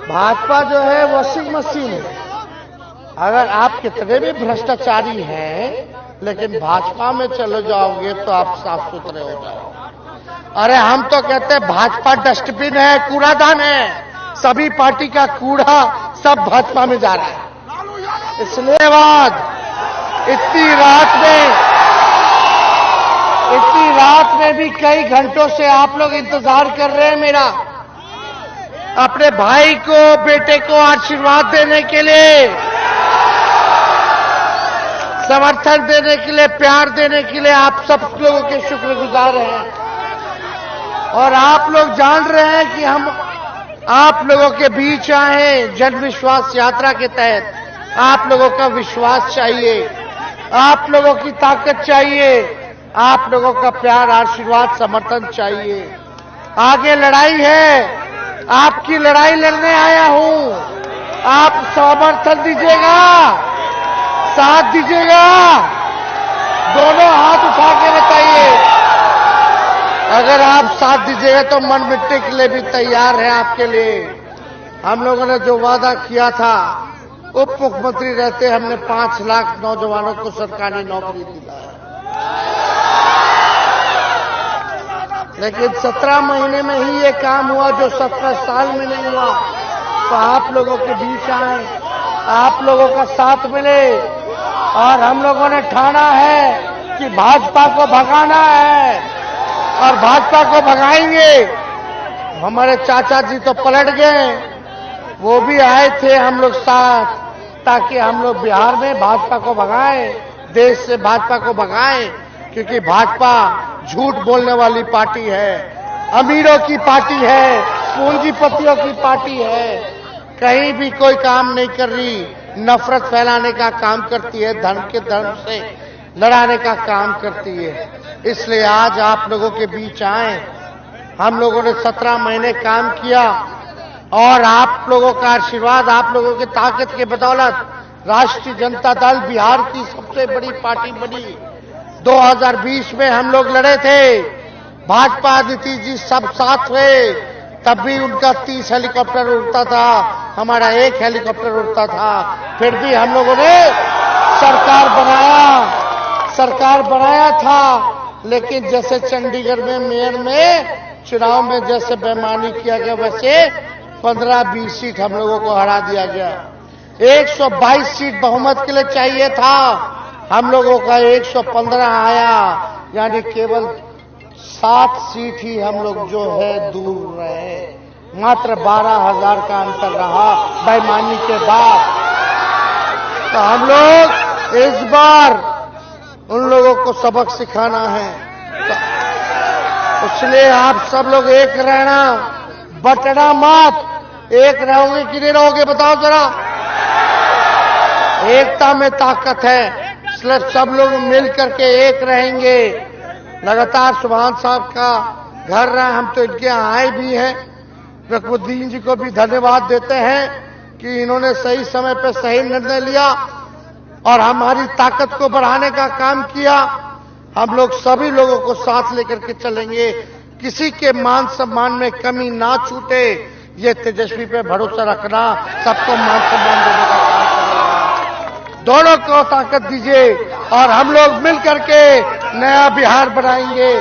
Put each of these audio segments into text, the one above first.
भाजपा जो है washing machine है। अगर आप कितने भी भ्रष्टाचारी हैं, लेकिन भाजपा में चले जाओगे तो आप साफ सुथरे हो जाओगे। अरे हम तो कहते हैं भाजपा डस्टबिन है, कूड़ादान है। सभी पार्टी का कूड़ा सब भाजपा में जा रहा है। इसलिए बाद इतनी रात में भी कई घंटों से आप लोग इंतजार कर रहे हैं मेरा, अपने भाई को, बेटे को आशीर्वाद देने के लिए, समर्थन देने के लिए, प्यार देने के लिए आप सब लोगों के शुक्रगुजार हैं। और आप लोग जान रहे हैं कि हम आप लोगों के बीच आए जन विश्वास यात्रा के तहत। आप लोगों का विश्वास चाहिए, आप लोगों की ताकत चाहिए, आप लोगों का प्यार, आशीर्वाद, समर्थन चाहिए। आगे लड़ाई है, आपकी लड़ाई लड़ने आया हूं। आप समर्थन दीजिएगा, साथ दीजिएगा, दोनों हाथ उठा के बताइए। अगर आप साथ दीजिएगा तो मन मिटने के लिए भी तैयार है आपके लिए। हम लोगों ने जो वादा किया था, उप मुख्यमंत्री रहते हमने 5 लाख नौजवानों को सरकारी नौकरी दिलाया, लेकिन 17 महीने में ही ये काम हुआ जो 17 साल में नहीं हुआ। तो आप लोगों के बीच आए, आप लोगों का साथ मिले, और हम लोगों ने ठाना है कि भाजपा को भगाना है और भाजपा को भगाएंगे। हमारे चाचा जी तो पलट गए, वो भी आए थे हम लोग साथ, ताकि हम लोग बिहार में भाजपा को भगाएं, देश से भाजपा को भगाएं। क्योंकि भाजपा झूठ बोलने वाली पार्टी है, अमीरों की पार्टी है, पूंजीपतियों की पार्टी है। कहीं भी कोई काम नहीं कर रही, नफरत फैलाने का काम करती है, धर्म के धर्म से लड़ाने का काम करती है। इसलिए आज आप लोगों के बीच आए। हम लोगों ने 17 महीने काम किया, और आप लोगों का आशीर्वाद, आप लोगों की ताकत के बदौलत राष्ट्रीय जनता दल बिहार की सबसे बड़ी पार्टी बनी। 2020 में हम लोग लड़े थे, भाजपा, नीतीश जी सब साथ हुए, तब भी उनका 30 हेलीकॉप्टर उड़ता था, हमारा 1 हेलीकॉप्टर उड़ता था। फिर भी हम लोगों ने सरकार बनाया था। लेकिन जैसे चंडीगढ़ में मेयर में चुनाव में जैसे बेईमानी किया गया, वैसे 15-20 सीट हम लोगों को हरा दिया गया। 122 सीट बहुमत के लिए चाहिए था, हम लोगों का 115 आया, यानी केवल 7 सीट ही हम लोग जो है दूर रहे। मात्र 12,000 का अंतर रहा बेईमानी के बाद। तो हम लोग इस बार उन लोगों को सबक सिखाना है। तो इसलिए आप सब लोग एक रहना, बटना मत। एक रहोगे कि नहीं रहोगे बताओ जरा। एकता में ताकत है, इसलिए सब लोग मिल करके एक रहेंगे। लगातार सुभान साहब का घर रहा, हम तो इनके यहाँ आए भी हैं। रकबुद्दीन जी को भी धन्यवाद देते हैं कि इन्होंने सही समय पर सही निर्णय लिया और हमारी ताकत को बढ़ाने का काम किया। हम लोग सभी लोगों को साथ लेकर के चलेंगे, किसी के मान सम्मान में कमी ना छूटे, ये तेजस्वी पे भरोसा रखना, सबको मान सम्मान देने का काम करेगा। दोनों को ताकत दीजिए और हम लोग मिल करके नया बिहार बनाएंगे,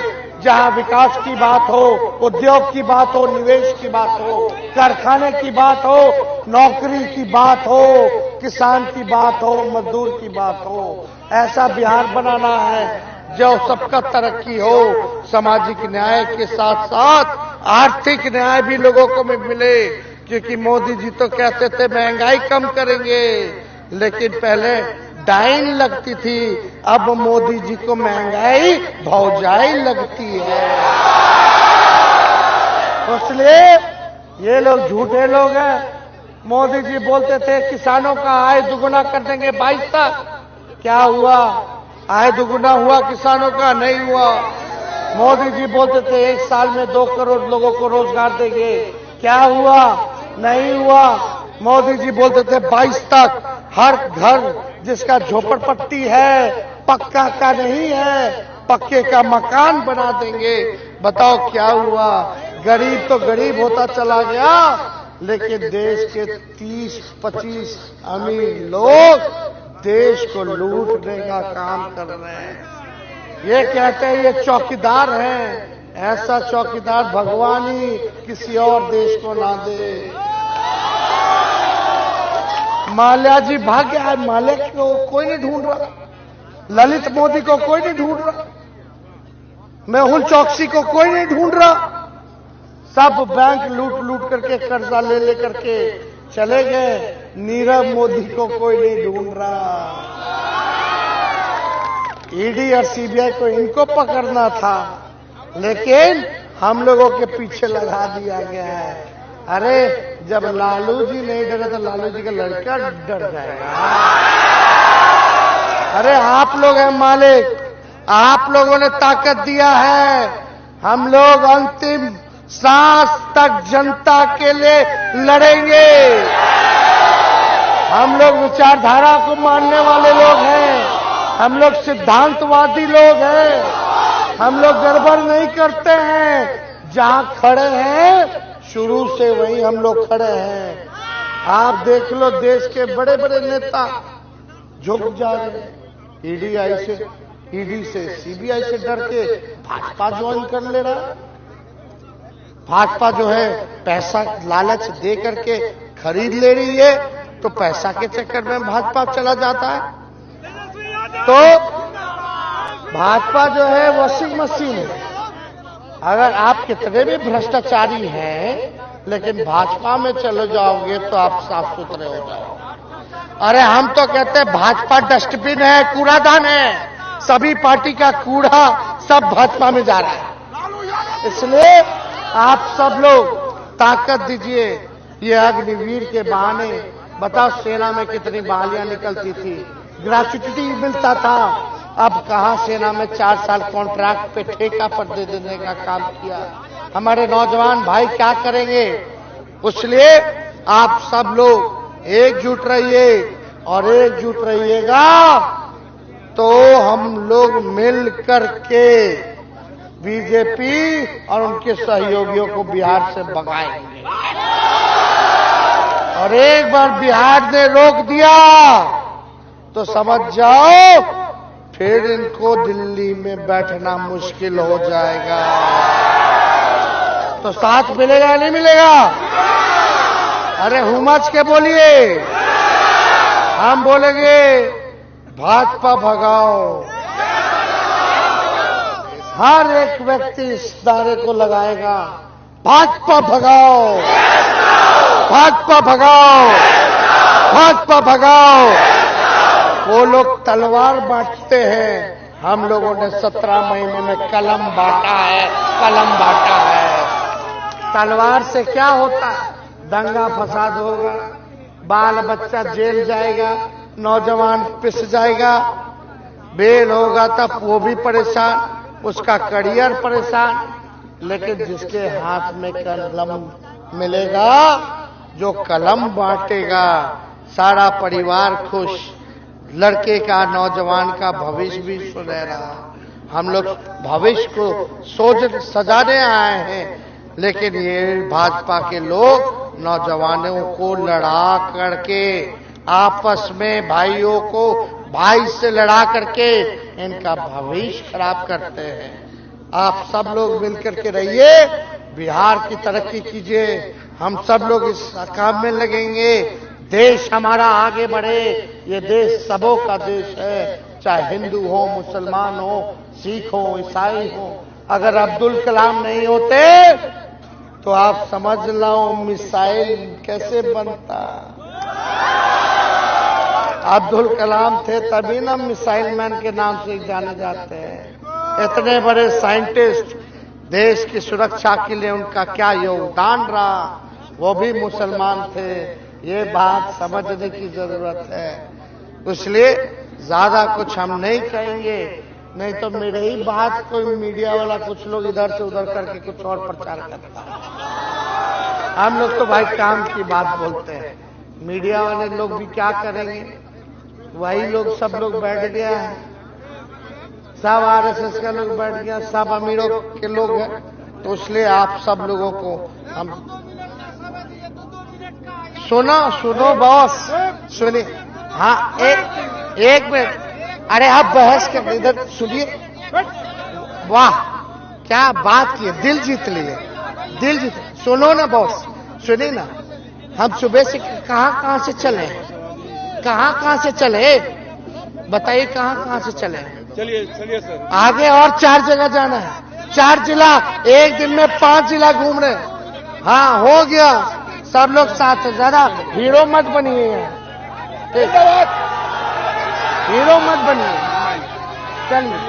जहां विकास की बात हो, उद्योग की बात हो, निवेश की बात हो, कारखाने की बात हो, नौकरी की बात हो, किसान की बात हो, मजदूर की बात हो। ऐसा बिहार बनाना है जो सबका तरक्की हो, सामाजिक न्याय के साथ साथ आर्थिक न्याय भी लोगों को मिले। क्योंकि मोदी जी तो कहते थे महंगाई कम करेंगे, लेकिन पहले डाइन लगती थी, अब मोदी जी को महंगाई भौजाई लगती है। इसलिए ये लोग झूठे लोग हैं। मोदी जी बोलते थे किसानों का आय दुगुना कर देंगे 22 तक। क्या हुआ? आय दुगुना हुआ किसानों का? नहीं हुआ। मोदी जी बोलते थे 1 साल में 2 करोड़ लोगों को रोजगार देंगे। क्या हुआ? नहीं हुआ। मोदी जी बोलते थे 22 तक हर घर जिसका झोपड़पट्टी है, पक्का का नहीं है, पक्के का मकान बना देंगे। बताओ क्या हुआ? गरीब तो गरीब होता चला गया, लेकिन देश के 30-25 अमीर लोग देश को लूटने का काम कर रहे हैं। ये कहते हैं ये चौकीदार हैं। ऐसा चौकीदार भगवान ही किसी और देश को ना दे। माल्या जी भाग गया है। माल्या को कोई नहीं ढूंढ रहा, ललित मोदी को कोई नहीं ढूंढ रहा, मेहुल चौकसी को कोई नहीं ढूंढ रहा। सब बैंक लूट लूट करके कर्जा ले ले करके चले गए। नीरव मोदी को कोई नहीं ढूंढ रहा। ईडी और सीबीआई को इनको पकड़ना था, लेकिन हम लोगों के पीछे लगा दिया गया है। अरे जब लालू जी नहीं डरे तो लालू जी का लड़का डर जाएगा। अरे आप लोग हैं मालिक, आप लोगों ने ताकत दिया है। हम लोग अंतिम सांस तक जनता के लिए लड़ेंगे। हम लोग विचारधारा को मानने वाले लोग हैं, हम लोग सिद्धांतवादी लोग हैं। हम लोग गड़बड़ नहीं करते हैं। जहां खड़े हैं शुरू से वहीं हम लोग खड़े हैं। आप देख लो देश के बड़े बड़े नेता झुक जा रहे हैं। ईडी से सीबीआई से डर के भाजपा ज्वाइन कर ले रहा है। भाजपा जो है पैसा लालच दे करके खरीद ले रही है, तो पैसा के चक्कर में भाजपा चला जाता है। तो भाजपा जो है वॉशिंग मशीन है। अगर आप कितने भी भ्रष्टाचारी हैं, लेकिन भाजपा में चले जाओगे तो आप साफ सुथरे हो जाओगे। अरे हम तो कहते हैं भाजपा डस्टबिन है, कूड़ादान है। सभी पार्टी का कूड़ा सब भाजपा में जा रहा है। इसलिए आप सब लोग ताकत दीजिए। ये अग्निवीर के बहाने बताओ सेना में कितनी बहालियां निकलती थी, ग्रेच्युटी मिलता था। अब कहां सेना में 4 साल कॉन्ट्रैक्ट पे ठेका पर दे देने का काम किया। हमारे नौजवान भाई क्या करेंगे? इसलिए आप सब लोग एकजुट रहिए, और एकजुट रहिएगा तो हम लोग मिल करके बीजेपी और उनके सहयोगियों को बिहार से भगाएंगे। और एक बार बिहार ने रोक दिया तो समझ जाओ फिर इनको दिल्ली में बैठना मुश्किल हो जाएगा। तो साथ मिलेगा नहीं मिलेगा? अरे हुमच के बोलिए। हम बोलेंगे भाजपा भगाओ। हर एक व्यक्ति इस नारे को लगाएगा, भाजपा भगाओ, भाजपा भगाओ, भाजपा भगाओ। वो लोग तलवार बांटते हैं, हम लोगों ने 17 महीने में कलम बांटा है, कलम बांटा है। तलवार से क्या होता है? दंगा फसाद होगा, बाल बच्चा जेल जाएगा, नौजवान पिस जाएगा, बेल होगा तब वो भी परेशान, उसका करियर परेशान। लेकिन जिसके हाथ में कलम मिलेगा, जो कलम बांटेगा, सारा परिवार खुश, लड़के का नौजवान का भविष्य भी सुनहरा। हम लोग भविष्य को सजाने आए हैं, लेकिन ये भाजपा के लोग नौजवानों को लड़ा करके, आपस में भाइयों को भाई से लड़ा करके इनका भविष्य खराब करते हैं। आप सब लोग मिलकर के रहिए, बिहार की तरक्की कीजिए। हम सब लोग इस काम में लगेंगे, देश हमारा आगे बढ़े। ये देश सबों का देश है, चाहे हिंदू हो, मुसलमान हो, सिख हो, ईसाई हो। अगर अब्दुल कलाम नहीं होते तो आप समझ लो मिसाइल कैसे बनता। अब्दुल कलाम थे तभी ना मिसाइल मैन के नाम से जाने जाते हैं। इतने बड़े साइंटिस्ट, देश की सुरक्षा के लिए उनका क्या योगदान रहा, वो भी मुसलमान थे। ये बात समझने की जरूरत है। इसलिए ज्यादा कुछ हम नहीं कहेंगे, नहीं तो मेरे ही बात कोई मीडिया वाला कुछ लोग इधर से उधर करके कुछ और प्रचार करता है। हम लोग तो भाई काम की बात बोलते हैं, मीडिया वाले लोग भी क्या करेंगे? वही लोग सब लोग बैठ गया है, सब आरएसएस का लोग बैठ गया, सब अमीरों के लोग हैं। तो इसलिए आप सब लोगों को हम सुनो बॉस, सुनिए। हाँ, एक मिनट। अरे आप बहस कर, इधर सुनिए। वाह, क्या बात की, दिल जीत लिए, दिल जीत। सुनो ना बॉस, सुनिए ना, हम सुबह से कहां से चले, कहां से चले, बताइए कहां से चले। चलिए सर। आगे और 4 जगह जाना है, 4 जिला, एक दिन में 5 जिला घूम रहे। हाँ, हो गया, सब लोग साथ हैं। ज्यादा हीरो मत बनिए, हीरो मत बनिए। चलिए।